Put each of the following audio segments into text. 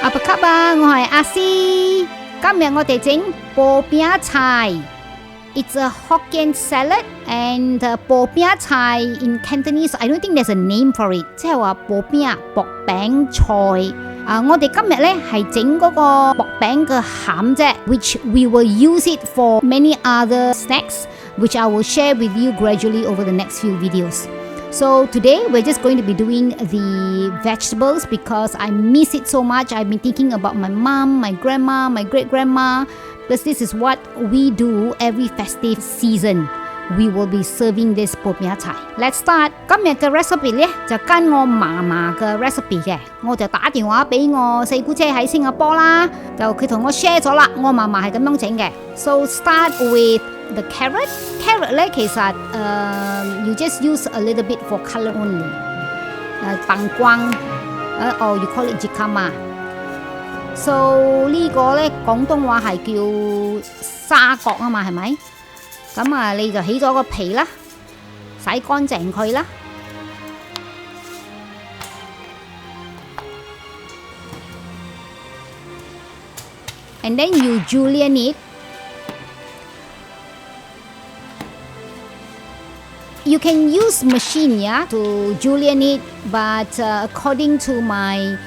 阿伯級啊，我係阿詩。今日我哋整薄餅菜。It's a Hokkien salad and 薄餅菜 in Cantonese, I don't think there's a name for it. 即係話薄餅菜。我哋今日咧係整嗰個薄餅嘅餡啫 ，which we will use it for many other snacks, which I will share with you gradually over the next few videos. So today we're just going to be doing the vegetables because I miss it so much. I've been thinking about my mom, my grandma, my great-grandma, because this is what we do every festive season. We will be serving this 薄餅菜。Let's start。今日嘅 recipe 咧就跟我嫲嫲嘅 recipe 嘅，我就打電話俾我四姑姐喺新加坡啦，就佢同我 share 咗啦，我嫲嫲係咁樣整嘅。So start with the carrot. Carrot 咧其實you just use a little bit for color only. 扮光or you call it jicama. So 呢個咧廣東話係叫沙葛啊嘛，係咪？咁啊，你就起咗個皮啦，洗乾淨佢啦。And then you julienne it. You can use machine, yeah, to julienne it, but according to my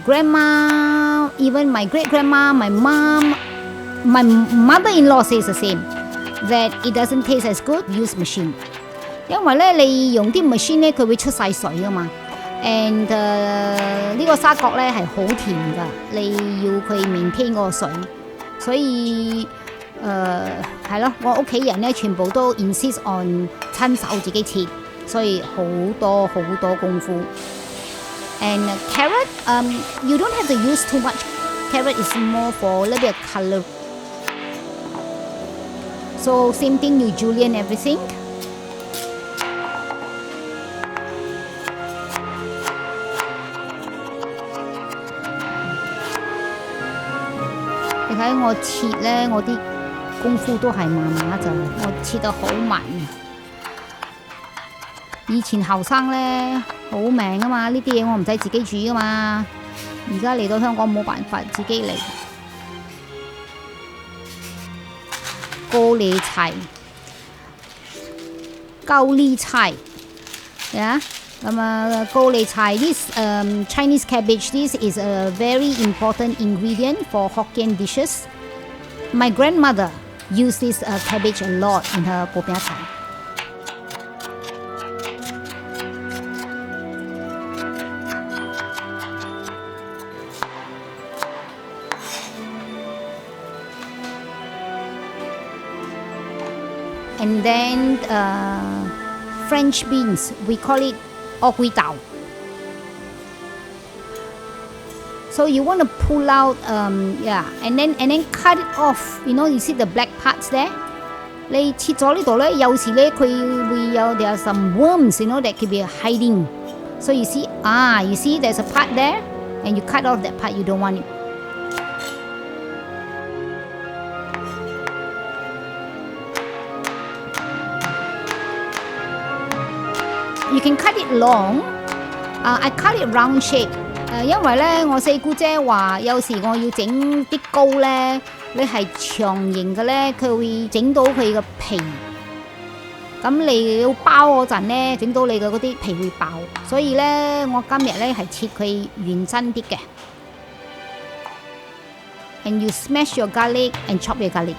grandma, even my great-grandma, my mom, my mother-in-law says the same.That it doesn't taste as good. Use machine， 因為咧你用啲 machine 咧，佢會出晒水啊嘛。And 呢個沙葛咧係好甜噶，你要佢maintain嗰個水，所以係咯，我屋企人咧全部都 insist on 親手自己切，所以好多功夫。And carrot, you don't have to use too much. Carrot is more for a little bit of color.So same thing, you julienne everything.你睇我切咧，我啲功夫都係麻麻就，我切得好慢。以前後生咧好命啊嘛，呢啲嘢我唔使自己煮噶嘛。而家嚟到香港冇辦法自己嚟。高麗菜 yeah 咁啊高麗菜 this Chinese cabbage, this is a very important ingredient for Hokkien dishes. My grandmother used this cabbage a lot in her 薄餅菜。And then French beans, we call it au gui tao. So you want to pull out, and then cut it off. You know, you see the black parts there. 你切咗呢度咧，有時咧佢會有 there are some worms, you know, that could be hiding. So you see, there's a part there, and you cut off that part. You don't want it.You can cut it long. I cut it round shape. 因為咧，我四姑姐話有時我要整啲糕咧，你係長形嘅咧，佢會整到佢嘅皮。咁你要包嗰陣咧，整到你嘅嗰啲皮會爆。所以咧，我今日咧係切佢圓身啲嘅。And you smash your garlic and chop your garlic.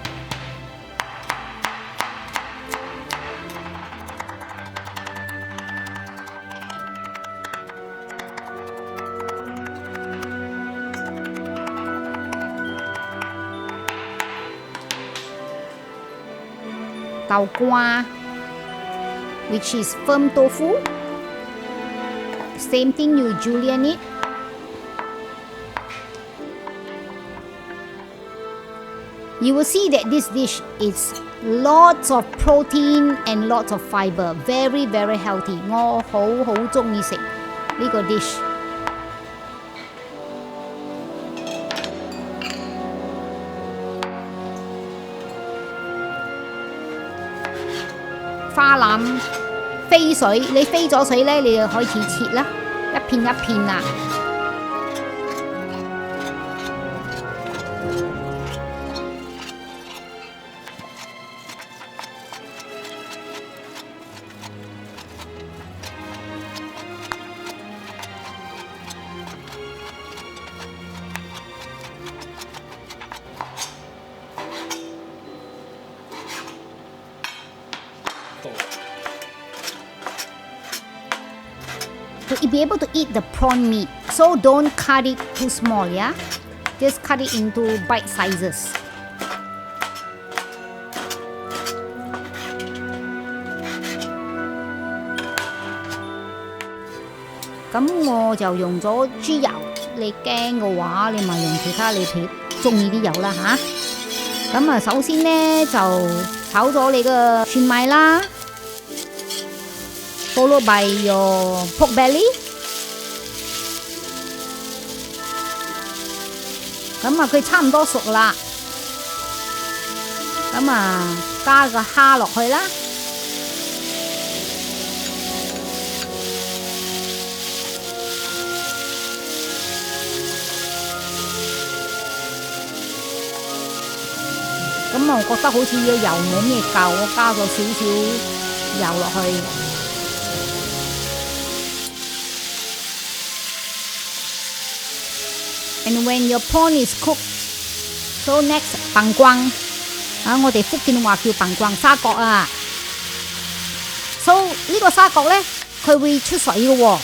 豆瓜 which is firm tofu. Same thing, you julienne it. You will see that this dish is lots of protein and lots of fiber. Very, very healthy. 我好鍾意食呢個 dish。花腩飛水，你飛咗水咧，你就開始切啦，一片一片啦。be able to eat the prawn meat. So don't cut it too small, yeah? Just cut it into bite sizes. 咁我就用咗豬油，你驚嘅話，你咪用其他你中意啲油啦吓。咁啊，首先呢，就炒咗你個蒜米啦 ，followed by your pork belly。咁啊，佢差唔多熟啦，咁啊，加個蝦落去啦。咁我覺得好似個油冇咩夠，我加咗少少油落去。And when your prawn is cooked, so next 笨棍我哋福建話叫笨棍沙角啊。So 呢個沙角呢，佢會出水嘅喎。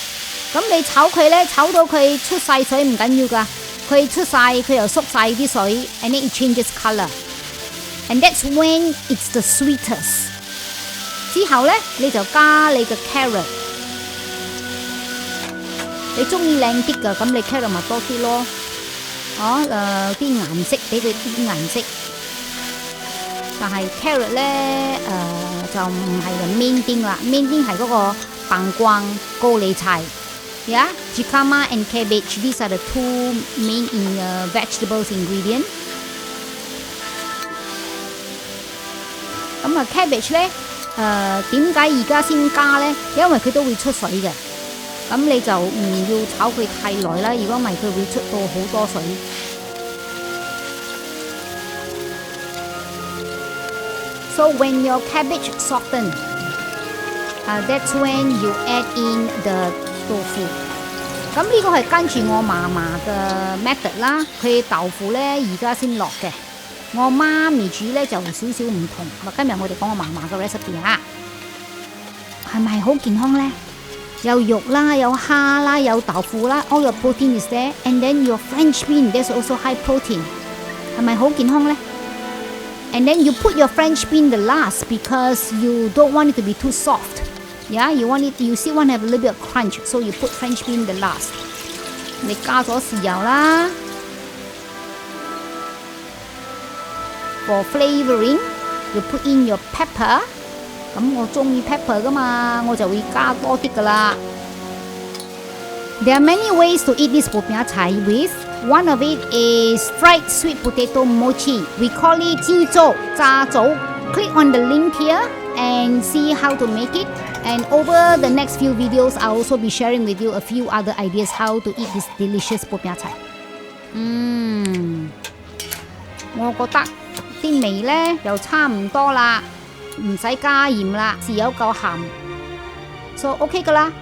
咁你炒佢呢，炒到佢出晒水唔緊要㗎，佢出晒佢又縮晒啲水 ，and then it changes colour。And that's when it's the sweetest。之後呢，你就加你嘅 carrot。你中意靚啲㗎，咁你 carrot 咪多啲咯。啲顏色俾佢啲顏色。但係 carrot 呢，就唔係個 main thing 啦 ，main thing 係嗰個棒光高麗菜。Yeah, jicama and cabbage. These are the two main vegetables ingredient. 咁啊 cabbage 咧，點解而家先加呢？因為佢都會出水嘅，咁你就唔要炒佢太耐啦，如果唔係佢會出到好多水。So when your cabbage soften, that's when you add in the tofu。咁呢個係跟住我嫲嫲嘅 method 啦，佢豆腐呢而家先落嘅。我媽咪煮呢就少少唔同，今日我哋講我嫲嫲嘅 recipe 啊，係咪好健康呢？有肉啦，有蝦啦，有豆腐啦 ，all your protein is there, and then your French bean there's also high protein， 係咪好健康呢？ And then you put your French bean the last because you don't want it to be too soft. Yeah, you still want to have a little bit of crunch, so you put French bean the last. 你加咗豉油啦。For flavouring, you put in your pepper。咁我中意 pepper 噶嘛，我就會加多啲噶啦。There are many ways to eat this 薄餅菜 with. One of it is fried sweet potato mochi. We call it 椒糟炸棗. Click on the link here and see how to make it. And over the next few videos, I'll also be sharing with you a few other ideas how to eat this delicious 薄餅菜。我覺得啲味呢又差唔多啦，唔使加鹽啦，豉油夠鹹，so OK 噶啦。